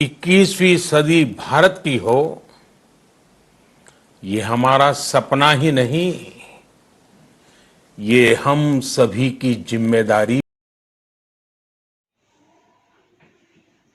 21वीं सदी भारत की हो, ये हमारा सपना ही नहीं, ये हम सभी की जिम्मेदारी।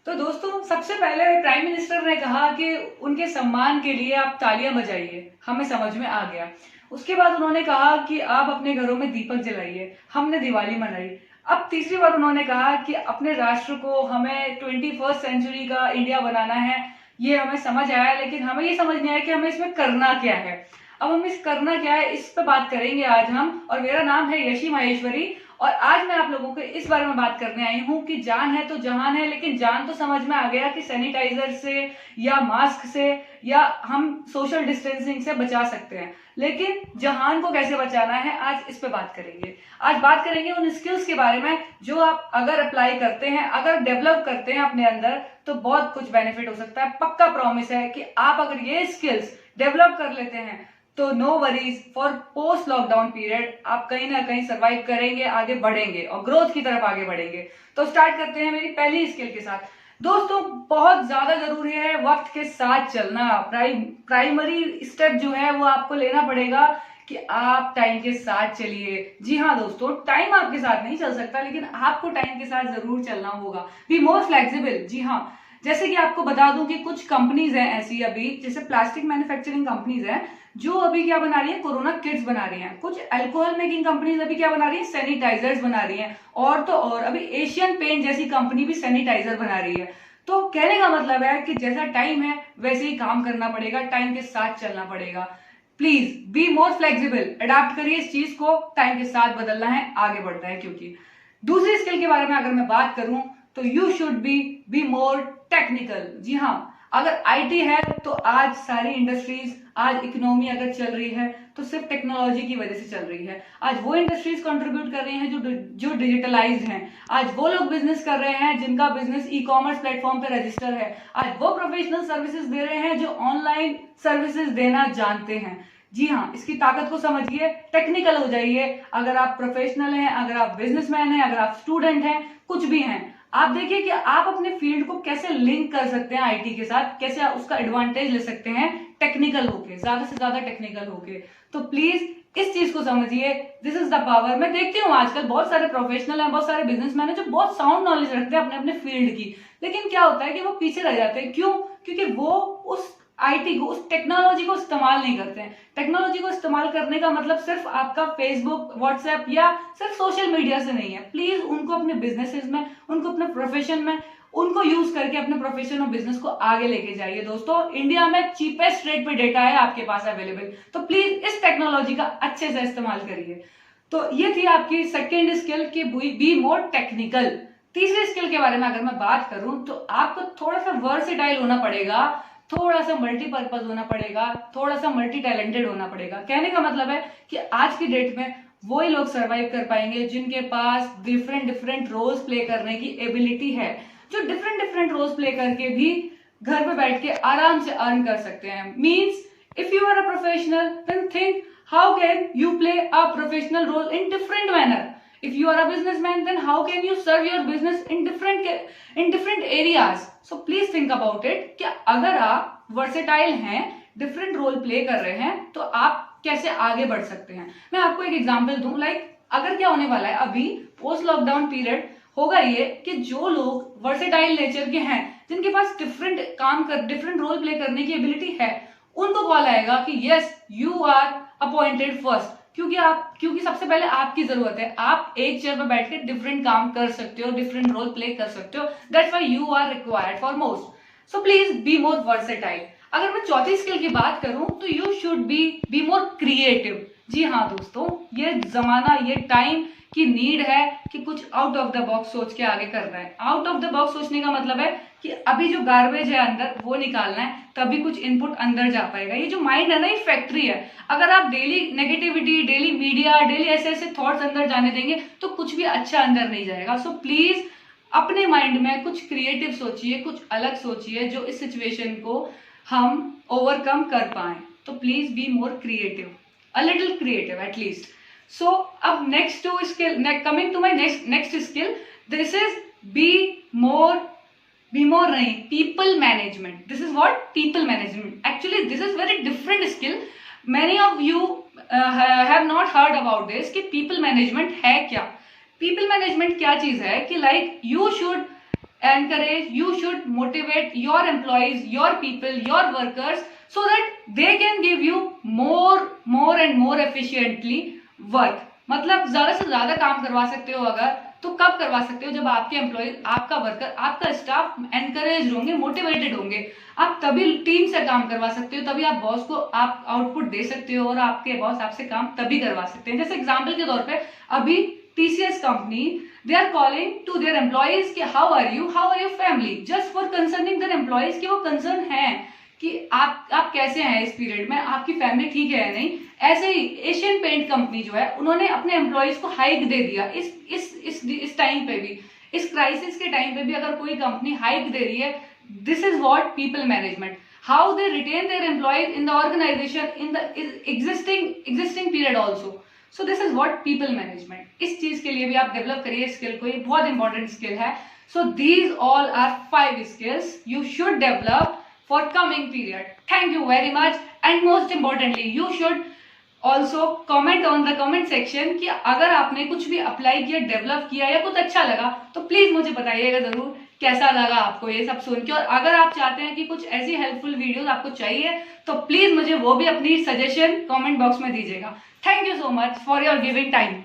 तो दोस्तों, सबसे पहले प्राइम मिनिस्टर ने कहा कि उनके सम्मान के लिए आप तालियां बजाइए, हमें समझ में आ गया। उसके बाद उन्होंने कहा कि आप अपने घरों में दीपक जलाइए, हमने दिवाली मनाई। अब तीसरी बार उन्होंने कहा कि अपने राष्ट्र को हमें 21st सेंचुरी का इंडिया बनाना है। ये हमें समझ आया, लेकिन हमें ये समझ नहीं आया कि हमें इसमें करना क्या है। अब हम इस करना क्या है, इस पर बात करेंगे आज हम। और मेरा नाम है यशी माहेश्वरी, और आज मैं आप लोगों को इस बारे में बात करने आई हूं कि जान है तो जहान है। लेकिन जान तो समझ में आ गया कि सैनिटाइजर से या मास्क से या हम सोशल डिस्टेंसिंग से बचा सकते हैं, लेकिन जहान को कैसे बचाना है, आज इस पे बात करेंगे। आज बात करेंगे उन स्किल्स के बारे में जो आप अगर अप्लाई करते हैं, अगर डेवलप करते हैं अपने अंदर, तो बहुत कुछ बेनिफिट हो सकता है। पक्का प्रॉमिस है कि आप अगर ये स्किल्स डेवलप कर लेते हैं तो no worries for post lockdown period. आप कहीं ना कहीं सरवाइव करेंगे, आगे बढ़ेंगे और ग्रोथ की तरफ आगे बढ़ेंगे। तो स्टार्ट करते हैं मेरी पहली स्किल के साथ। दोस्तों, बहुत ज्यादा जरूरी है वक्त के साथ चलना। प्राइमरी स्टेप जो है वो आपको लेना पड़ेगा कि आप टाइम के साथ चलिए। जी हाँ दोस्तों, टाइम आपके साथ नहीं चल सकता, लेकिन आपको टाइम के साथ जरूर चलना होगा। Be more flexible. जी हाँ, जैसे कि आपको बता दूं कि कुछ कंपनीज हैं ऐसी अभी, जैसे प्लास्टिक मैन्युफैक्चरिंग कंपनीज हैं जो अभी क्या बना रही है, कोरोना किट्स बना रही हैं। कुछ अल्कोहल मेकिंग कंपनीज अभी क्या बना रही है, सैनिटाइजर्स बना रही हैं। और तो और अभी एशियन पेंट जैसी कंपनी भी सैनिटाइजर बना रही है। तो कहने का मतलब है कि जैसा टाइम है वैसे ही काम करना पड़ेगा, टाइम के साथ चलना पड़ेगा। Please be more flexible, adapt करिए इस चीज को। टाइम के साथ बदलना है, आगे बढ़ना है। क्योंकि दूसरी स्किल के बारे में अगर मैं बात करूं तो you should be more technical. जी हाँ, अगर आईटी है तो आज सारी इंडस्ट्रीज, आज इकोनॉमी अगर चल रही है तो सिर्फ टेक्नोलॉजी की वजह से चल रही है। आज वो इंडस्ट्रीज कंट्रीब्यूट कर रही हैं जो डिजिटलाइज्ड हैं। आज वो लोग बिजनेस कर रहे हैं जिनका बिजनेस ई कॉमर्स प्लेटफॉर्म पे रजिस्टर है। आज वो प्रोफेशनल सर्विसेज दे रहे हैं जो ऑनलाइन सर्विसेज देना जानते हैं। जी हाँ, इसकी ताकत को समझिए, टेक्निकल हो जाइए। अगर आप प्रोफेशनल हैं, अगर आप बिजनेसमैन हैं, अगर आप स्टूडेंट हैं, कुछ भी हैं, आप देखिए कि आप अपने फील्ड को कैसे लिंक कर सकते हैं आईटी के साथ, कैसे आप उसका एडवांटेज ले सकते हैं टेक्निकल होके, ज्यादा से ज्यादा टेक्निकल होके। तो प्लीज इस चीज को समझिए, दिस इज द पावर। मैं देखती हूँ आजकल बहुत सारे प्रोफेशनल हैं, बहुत सारे बिजनेसमैन हैं जो बहुत साउंड नॉलेज रखते हैं अपने अपने फील्ड की, लेकिन क्या होता है कि वो पीछे रह जाते हैं। क्यों? क्योंकि वो उस आईटी को, उस टेक्नोलॉजी को इस्तेमाल नहीं करते हैं। टेक्नोलॉजी को इस्तेमाल करने का मतलब सिर्फ आपका फेसबुक, व्हाट्सएप या सिर्फ सोशल मीडिया से नहीं है। प्लीज उनको अपने बिजनेसेस में, उनको अपने प्रोफेशन में, उनको यूज करके अपने प्रोफेशन और बिजनेस को आगे लेके जाइए। दोस्तों, इंडिया में चीपेस्ट रेट पे डेटा है आपके पास अवेलेबल, तो प्लीज इस टेक्नोलॉजी का अच्छे से इस्तेमाल करिए। तो ये थी आपकी सेकेंड स्किल की, बी मोर टेक्निकल। तीसरी स्किल के बारे में अगर मैं बात करूं तो आपको थोड़ा सा वर्सेटाइल होना पड़ेगा, थोड़ा सा मल्टीपर्पज होना पड़ेगा, थोड़ा सा मल्टी टैलेंटेड होना पड़ेगा। कहने का मतलब है कि आज की डेट में वही लोग सरवाइव कर पाएंगे जिनके पास डिफरेंट डिफरेंट रोल्स प्ले करने की एबिलिटी है, जो डिफरेंट डिफरेंट रोल्स प्ले करके भी घर पे बैठ के आराम से अर्न कर सकते हैं। Means if you are a professional then think how can you play a professional role in different manner. if you are a businessman, then how can you serve your business in different areas? So please think about it कि अगर आप versatile हैं, different role play कर रहे हैं, तो आप कैसे आगे बढ़ सकते हैं। मैं आपको एक एग्जांपल दूं, अगर क्या होने वाला है अभी पोस्ट लॉकडाउन पीरियड, होगा ये कि जो लोग वर्सेटाइल नेचर के हैं, जिनके पास डिफरेंट रोल प्ले करने की एबिलिटी है, उनको कॉल आएगा कि yes you are appointed first. क्योंकि सबसे पहले आपकी जरूरत है। आप एक चेयर पर बैठ के डिफरेंट काम कर सकते हो, डिफरेंट रोल प्ले कर सकते हो। That's why you are required for most. So please be more versatile. अगर मैं चौथी स्किल की बात करूं तो you should be more creative. जी हाँ दोस्तों, ये जमाना, ये टाइम की नीड है कि कुछ आउट ऑफ द बॉक्स सोच के आगे करना है। आउट ऑफ द बॉक्स सोचने का मतलब है कि अभी जो गार्बेज है अंदर वो निकालना है, तभी कुछ इनपुट अंदर जा पाएगा। ये जो माइंड है ना, ये फैक्ट्री है। अगर आप daily negativity, daily media, daily ऐसे ऐसे थॉट्स अंदर जाने देंगे तो कुछ भी अच्छा अंदर नहीं जाएगा। सो प्लीज अपने माइंड में कुछ क्रिएटिव सोचिए, कुछ अलग सोचिए, जो इस सिचुएशन को हम ओवरकम कर पाए। तो please be more creative, a little creative at least. So अब next to skill, coming to my next skill, this is be more be more नहीं, people management. This is what people management. Actually this is very different skill. Many of you have not heard about this कि people management है क्या. People management क्या चीज है कि like you should encourage, you should motivate your employees, your people, your workers so that they can give you more and more efficiently work. मतलब ज्यादा से ज्यादा काम करवा सकते हो अगर, तो कब करवा सकते हो? जब आपके एम्प्लॉय, आपका वर्कर, आपका स्टाफ एनकरेज होंगे, मोटिवेटेड होंगे. आप तभी टीम से काम करवा सकते हो, तभी आप बॉस को आप आउटपुट दे सकते हो और आपके बॉस आपसे काम तभी करवा सकते हैं. जैसे एग्जाम्पल के तौर पे अभी TCS company, they are calling to their employees कि how are you family, just for concerning their employees कि वो concern हैं कि आप कैसे हैं इस पीरियड में, आपकी फैमिली ठीक है या नहीं. ऐसे ही एशियन पेंट कंपनी जो है, उन्होंने अपने एम्प्लॉयज को हाइक दे दिया. इस टाइम पे भी, इस क्राइसिस के टाइम पे भी अगर कोई कंपनी हाइक दे रही है, this is what people management. How they retain their employees in the organisation in the existing period also. So this is what people management. इस चीज के लिए भी आप डेवलप करिए स्किल को, ये बहुत इंपॉर्टेंट स्किल है. So these all are 5 skills you should develop for coming period. Thank you very much. And most importantly you should also comment on the comment section कि अगर आपने कुछ भी अप्लाई किया, डेवलप किया या कुछ अच्छा लगा, तो प्लीज मुझे बताइएगा जरूर कैसा लगा आपको ये सब सुन के. और अगर आप चाहते हैं कि कुछ ऐसी हेल्पफुल वीडियोस आपको चाहिए, तो प्लीज मुझे वो भी अपनी सजेशन कमेंट बॉक्स में दीजिएगा. Thank you so much for your giving time.